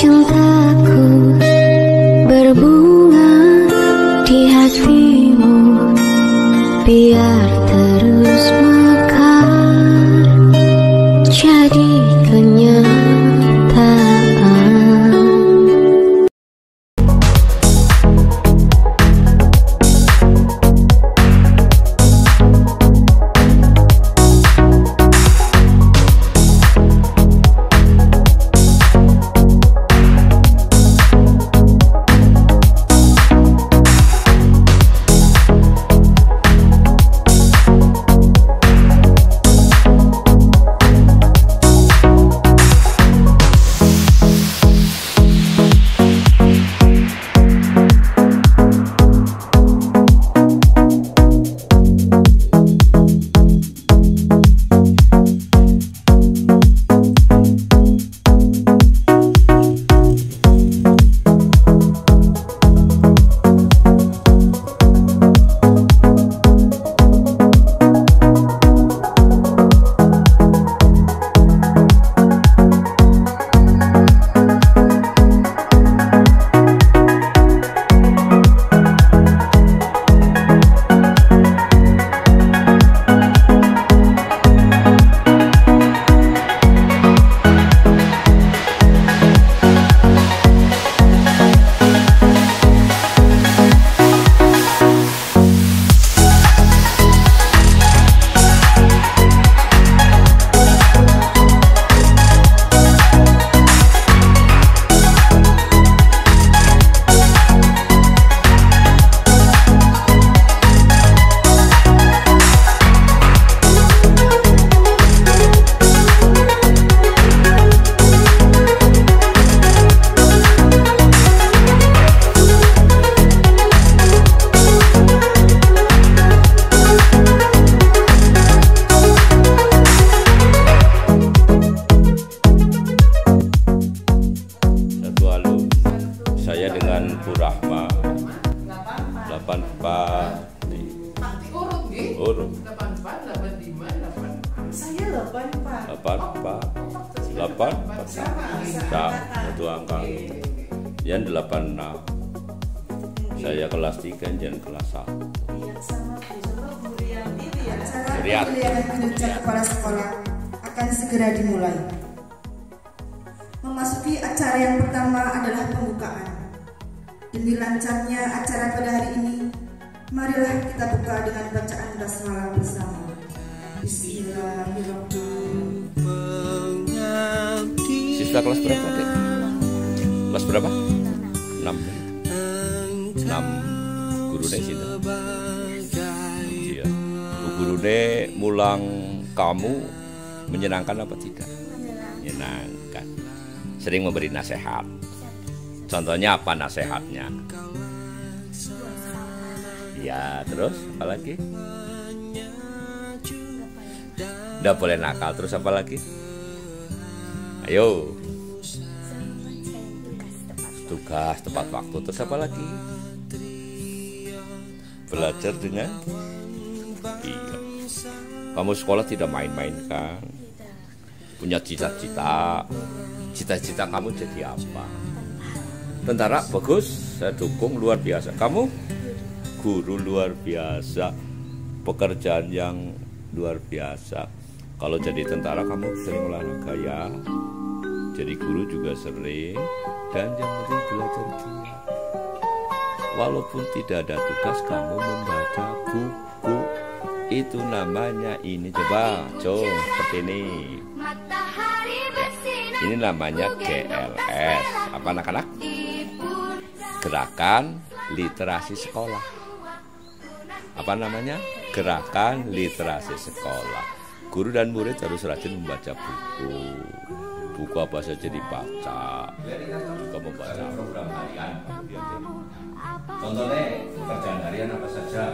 cintaku berbunga di hatimu, biar terus mekar jadi kenyataan. Bu Rahma 84 urut 84 saya 84 itu angka yang 86 saya kelas 3 dan kelas 1 Acara pemilihan kinerja kepala sekolah akan segera dimulai. Memasuki acara yang pertama adalah pembukaan. Demi lancarnya acara pada hari ini, marilah kita buka dengan bacaan basmalah bersama. Bismillahirrahmanirrahim. Siswa kelas berapa, Dek? Kelas berapa? 6. 6. Guru Dek sini. Iya. Bu Guru Dek mulang kamu menyenangkan apa tidak? Menyenangkan. Sering memberi nasihat. Contohnya apa nasihatnya? Ya, terus apa lagi? Nggak boleh nakal. Terus apa lagi? Ayo. Tugas tepat waktu. Terus apa lagi? Belajar dengan iya. Kamu sekolah tidak main-main kan? Punya cita-cita. Cita-cita kamu jadi apa? Tentara bagus, saya dukung, luar biasa. Kamu guru luar biasa, pekerjaan yang luar biasa. Kalau jadi tentara kamu sering olahraga ya, jadi guru juga sering, dan yang penting belajar juga. Walaupun tidak ada tugas, kamu membaca buku, itu namanya ini, coba seperti ini ya. Ini namanya GLS, apa anak-anak? Gerakan Literasi Sekolah. Apa namanya? Gerakan Literasi Sekolah. Guru dan murid harus rajin membaca buku. Buku apa saja dibaca. Juga membaca program harian. Contohnya pekerjaan harian apa saja?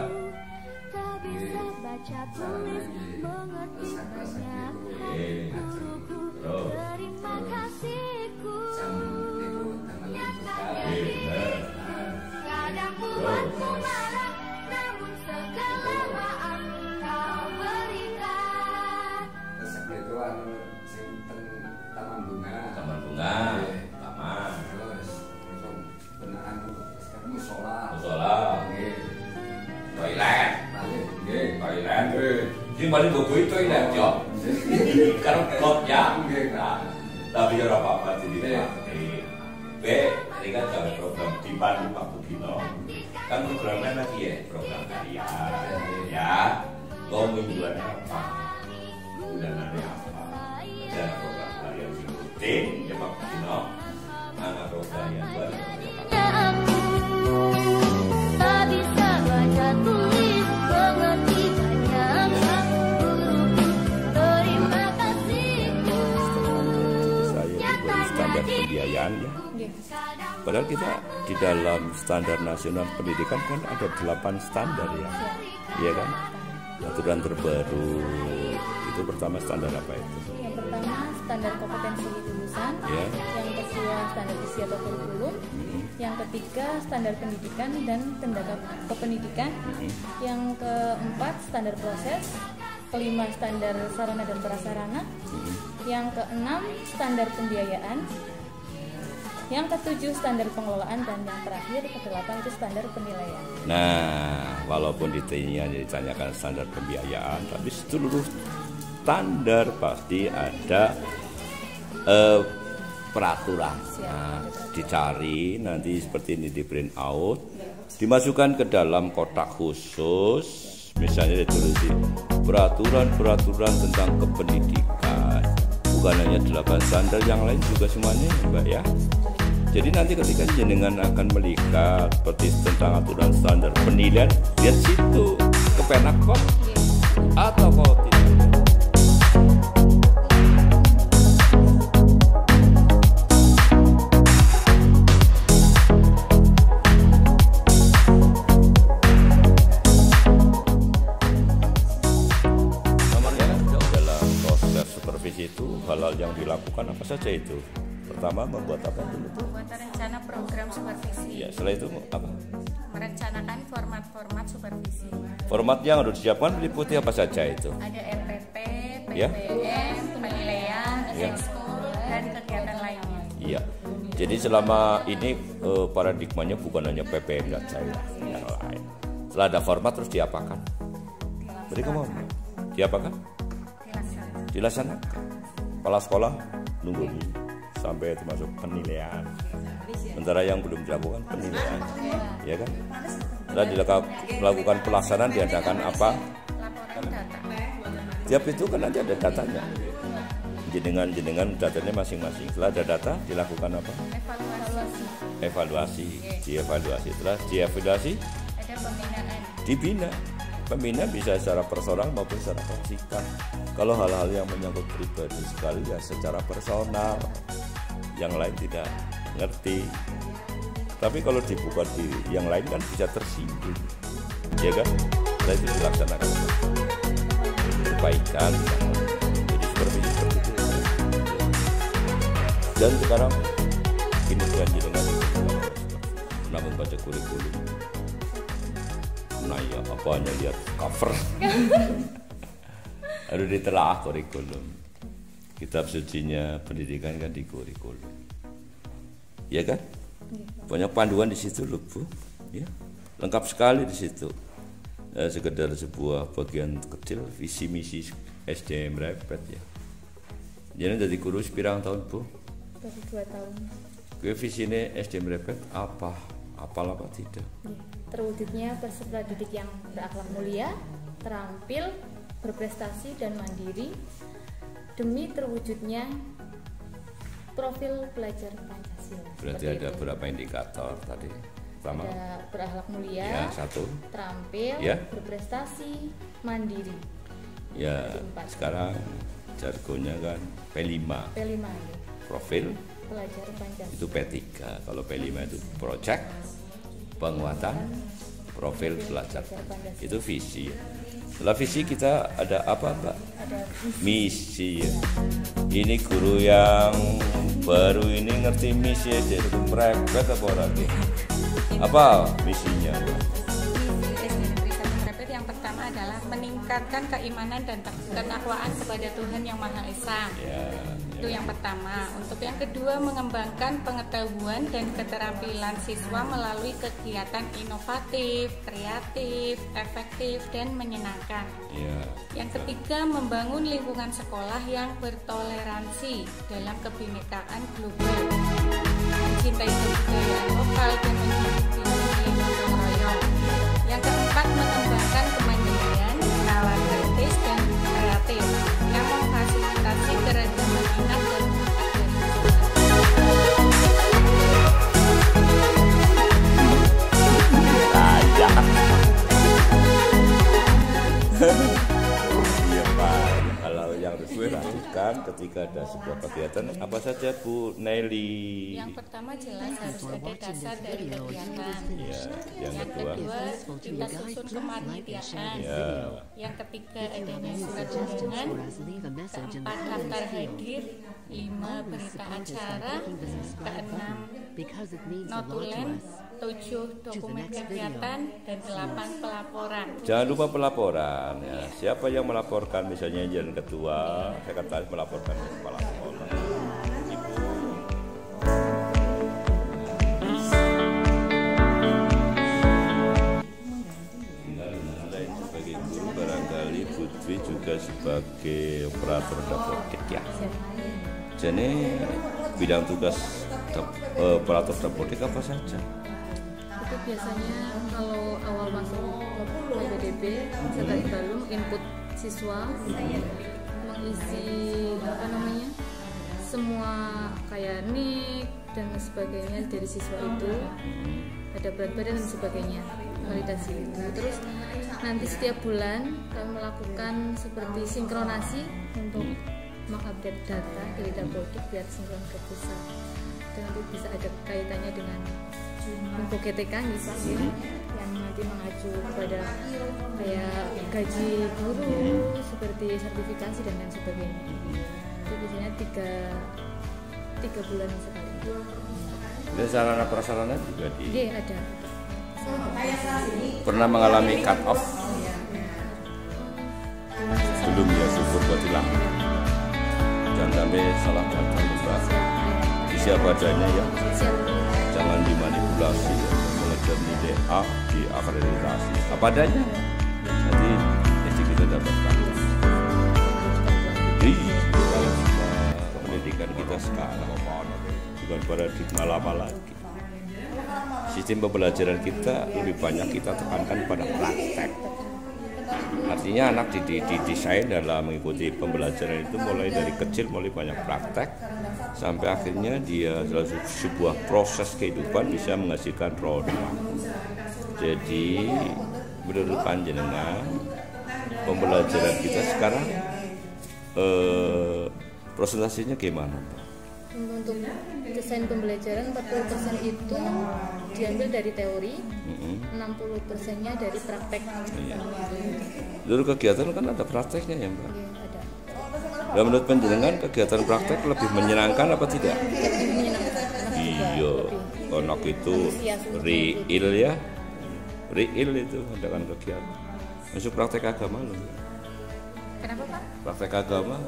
Taman bunga, taman. Timbali bobo itu ini job. Karena klub ya. Tapi ora apa-apa jadi ini kan ada program Dipan waktu Dino. Kan programnya lagi ya, program harian ya. Lo mingguannya apa? Bulanannya apa? Ada program harian rutin ya waktu Dino. Anak program yang baru. Tak bisa baca tulis mengerti banyak terima kasihku. Saya beri standar pembiayaan ya. Padahal kita di dalam standar nasional pendidikan kan ada 8 standar ya, iya kan? Aturan terbaru itu pertama standar apa itu? Yang pertama standar kompetensi lulusan, Ya. yang kedua standar isi atau kurikulum, yang ketiga standar pendidikan dan tindakan kependidikan, yang keempat standar proses, kelima standar sarana dan prasarana, yang keenam standar pembiayaan, yang ketujuh standar pengelolaan, dan yang terakhir kedelapan itu standar penilaian. Nah, walaupun ditanyakan standar pembiayaan, tapi seluruh standar pasti ada peraturan. Nah, dicari nanti seperti ini di print out, dimasukkan ke dalam kotak khusus, misalnya ditulis peraturan tentang kependidikan. Bukan hanya 8 standar, yang lain juga semuanya, Mbak ya. Jadi nanti ketika jenengan akan melihat seperti tentang aturan standar penilaian, lihat situ ke Penakot atau kalau tidak. Nomornya dalam proses supervisi itu hal-hal yang dilakukan apa saja itu? Pertama membuat apa dulu? Membuat rencana program supervisi. Ya, setelah itu apa? Merencanakan format-format supervisi. Format yang harus disiapkan meliputi apa saja itu? Ada RPP, Ya. PPM, penilaian, Ya. ekskul, dan kegiatan lainnya. Iya. Jadi selama ini paradigmanya bukan hanya PPM saja, yang lain. Setelah ada format terus diapakan? Mereka mau diapakan? Dilaksanakan. Kepala sekolah nunggu dulu sampai termasuk penilaian. Sementara yang belum dilakukan penilaian, ya kan? Setelah dilakukan pelaksanaan diadakan apa? Laporan data. Tiap itu kan nanti ada datanya. Jenengan datanya masing-masing. Setelah ada data dilakukan apa? Evaluasi. Dievaluasi. Setelah dievaluasi Ada pembinaan. dibina. Pembina bisa secara personal maupun secara vertikal. Kalau hal-hal yang menyangkut pribadi sekali ya secara personal, yang lain tidak ngerti. Tapi kalau dibuka di yang lain kan bisa tersinggung, ya kan? Setelah itu dilaksanakan perbaikan, jadi seperti itu. Dan sekarang ini janji dengan pernah membaca kurikulum. Nah ya, apa hanya lihat cover. Harus ditelaah kurikulum. Kitab sucinya pendidikan kan di kurikulum. Ya kan? Banyak panduan di situ loh, Bu. Ya. Lengkap sekali di situ. Sekedar sebuah bagian kecil visi misi SDM Repet ya. Jadi dari guru pirang tahun, Bu? Baru 2 tahun. Ke visi ini SDM Repet apa? Apal apa tidak? Terwujudnya peserta didik yang berakhlak mulia, terampil, berprestasi dan mandiri demi terwujudnya profil pelajar Pancasila. Berarti Seperti ada itu. berapa indikator tadi? Pertama, Ada berakhlak mulia, ya 1. terampil, Ya. berprestasi, mandiri. Ya, Jadi 4. sekarang jargonnya kan P5, P5 ya, profil pelajar Pancasila. itu P3. Kalau P5 itu project penguatan profil pelajar. Itu visi. Setelah visi kita ada apa, Mbak? Ada Misi. Ya. Ini guru yang baru ini ngerti misi aja itu merepet apa lagi? Apa misinya? Misi SDM Negeri 1 Repet yang pertama adalah meningkatkan keimanan dan ketakwaan kepada Tuhan Yang Maha Esa. Itu yang pertama. Untuk yang kedua, mengembangkan pengetahuan dan keterampilan siswa melalui kegiatan inovatif, kreatif, efektif, dan menyenangkan. Yang ketiga, membangun lingkungan sekolah yang bertoleransi dalam kebinekaan global, mencintai kebudayaan lokal dan mencintai gotong royong. Yang keempat, mengembangkan kemandirian, nalar kritis dan kreatif yang memfasilitasi keragaman minat dan bakat dari Iya Pak, kalau yang sesuai lakukan ketika ada sebuah kegiatan apa saja Bu Nelly? Yang pertama jelas harus ada dasar dari kegiatan. Yang kedua kita susun kepanitiaan. Yang ketiga adanya surat undangan. Keempat daftar hadir. 5 berita acara. Keenam notulen. 7 dokumen kegiatan dan 8 pelaporan. Jangan lupa pelaporan ya. Siapa yang melaporkan misalnya yang ketua, sekretaris melaporkan ke kepala sekolah. Selain sebagai guru, barangkali Putri juga sebagai operator dapodik ya. Jadi bidang tugas operator dapodik apa saja? Itu biasanya kalau awal masuk PPDB setelah balum input siswa mengisi semua kayak nik dan sebagainya dari siswa itu, ada berat badan dan sebagainya, validasi itu. Terus nanti setiap bulan kami melakukan seperti sinkronasi untuk mengupdate data dari dapodik biar sinkron ke pusat, dan nanti bisa ada kaitannya dengan info GTK misalnya yang nanti mengacu kepada kayak gaji guru seperti sertifikasi dan lain sebagainya. Itu biasanya 3 bulan sekali. Dan sarana prasarana juga ada. Pernah mengalami cut off belum ya? Syukur buatilah, jangan sampai salah data Mbak. Isi apa adanya ya, jangan dimanipulasi ya. Mengejar nilai A di akreditasi apa adanya, nanti kita dapatkan. Jadi pendidikan kita sekarang bukan paradigma lama lagi. Sistem pembelajaran kita lebih banyak kita tekankan pada praktek. Artinya anak didesain dalam mengikuti pembelajaran itu mulai dari kecil, mulai banyak praktek sampai akhirnya dia dalam sebuah proses kehidupan bisa menghasilkan produk. Jadi menurut panjenengan pembelajaran kita sekarang presentasinya gimana, Pak? Untuk desain pembelajaran 40% itu diambil dari teori, 60%-nya dari praktek. Dulu kegiatan kan ada prakteknya ya Mbak? Ada. Dan menurut panjenengan kegiatan praktek lebih menyenangkan apa tidak? Lebih menyenangkan. Iya, anak itu real ya, real itu adakan kegiatan. Masuk praktek agama loh. Kenapa Pak? Praktek agama,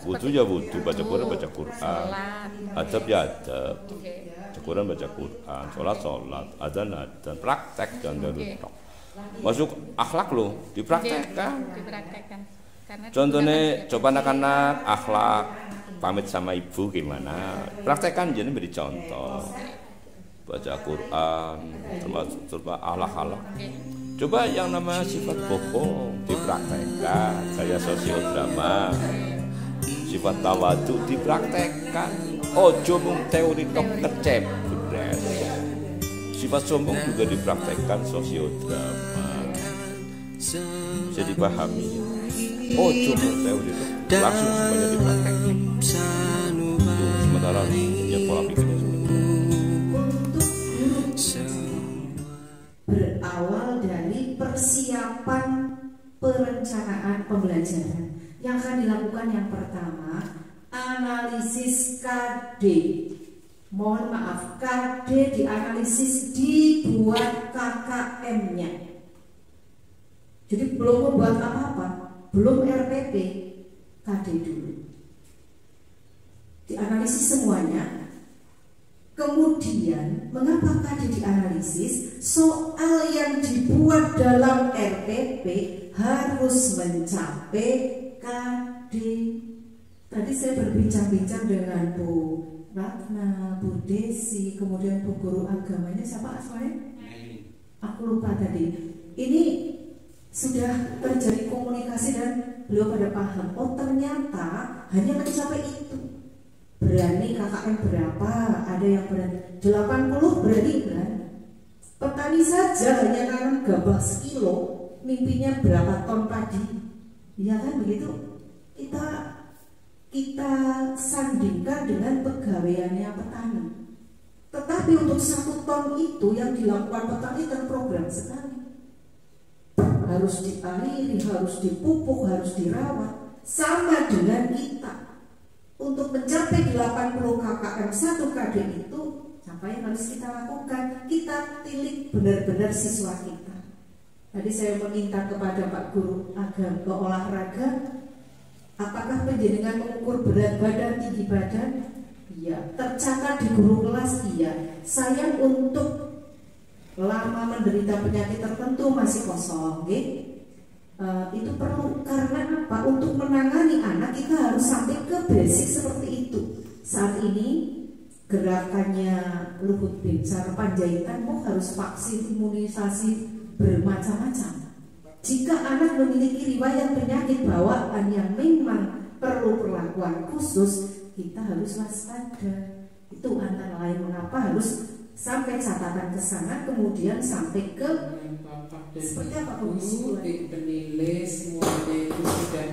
butuh ya butuh, baca Quran baca Quran, adab ya adab, baca Quran baca Quran, sholat, adzan, praktek jangan lupa. Masuk akhlak loh, dipraktekkan. Karena Contohnya coba anak-anak akhlak pamit sama ibu gimana, praktekkan jadi beri contoh. Baca Quran, termasuk akhlak-akhlak. Coba yang namanya sifat bohong dipraktekkan, kayak sosiodrama, sifat tawadu dipraktekkan. Ojo mung teori tok kecep, beres. Sifat sombong juga dipraktekkan, sosiodrama. Bisa dipahami. Ojo mung teori tok langsung semuanya dipraktekkan. Sementara ya pola pikirnya berawal dari persiapan perencanaan pembelajaran yang akan dilakukan. Yang pertama, analisis KD. Mohon maaf, KD dianalisis, dibuat KKM-nya. Jadi belum membuat apa-apa, belum RPP, KD dulu. Dianalisis semuanya. Kemudian mengapa KD dianalisis? Soal yang dibuat dalam RPP harus mencapai KD. Tadi saya berbincang-bincang dengan Bu Ratna, Bu Desi, kemudian Bu Guru agamanya siapa asmanya? Aku lupa tadi. Ini sudah terjadi komunikasi dan beliau pada paham. Oh ternyata hanya mencapai itu. Berani KKM berapa? Ada yang berani 80 berani kan? Petani saja hanya nanam gabah sekilo, mimpinya berapa ton padi? Iya kan begitu? Kita sandingkan dengan pegawaiannya petani. Tetapi untuk 1 ton itu yang dilakukan petani terprogram sekali. Harus diairi, harus dipupuk, harus dirawat. Sama dengan kita. Untuk mencapai 80 KKM 1 KD itu, apa yang harus kita lakukan? Kita tilik benar-benar siswa kita. Tadi saya meminta kepada Pak Guru agama olahraga, apakah penjenengan mengukur berat badan, tinggi badan? Iya. Tercatat di guru kelas? Iya. Saya untuk lama menderita penyakit tertentu masih kosong, okay? Itu perlu karena apa? Untuk menangani anak kita harus sampai ke basic seperti itu. Saat ini gerakannya Luhut Binsar Panjaitan harus vaksin, imunisasi bermacam-macam. Jika anak memiliki riwayat penyakit bawaan yang memang perlu perlakuan khusus, kita harus waspada. Itu antara lain mengapa harus sampai catatan ke sana, kemudian sampai ke seperti apa Bu, penilai semuanya itu sudah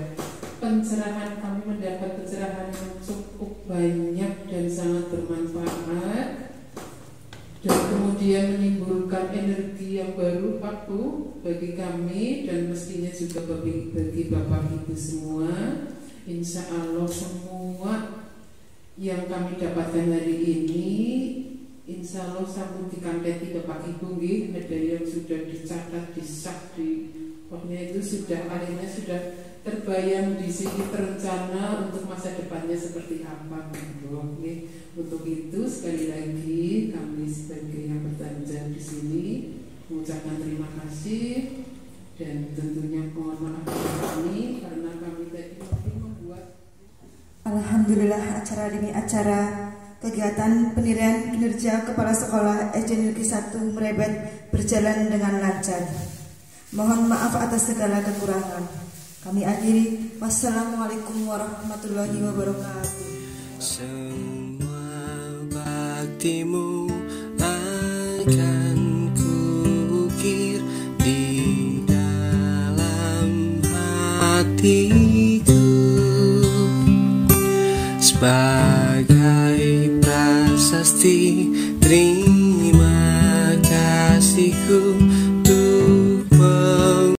pencerahan. Kami mendapat pencerahan yang cukup banyak dan sangat bermanfaat, dan kemudian menimbulkan energi yang baru Pak Bu bagi kami dan mestinya juga bagi Bapak Ibu semua. Insya Allah semua yang kami dapatkan hari ini insya Allah sambung dikanteti Bapak Ibu nggih. Ada yang sudah dicatat, pokoknya itu sudah akhirnya sudah terbayang di sini, terencana untuk masa depannya seperti apa gitu. Untuk itu sekali lagi kami sebagai yang bertanya di sini mengucapkan terima kasih dan tentunya mohon maaf kami karena kami tadi mungkin membuat. Alhamdulillah, acara demi acara kegiatan penilaian kinerja Kepala Sekolah SD Negeri 1 Merebet berjalan dengan lancar. Mohon maaf atas segala kekurangan. Kami akhiri. Wassalamualaikum warahmatullahi wabarakatuh. Semua baktimu akan kukir di dalam hatiku sebagai prasasti terima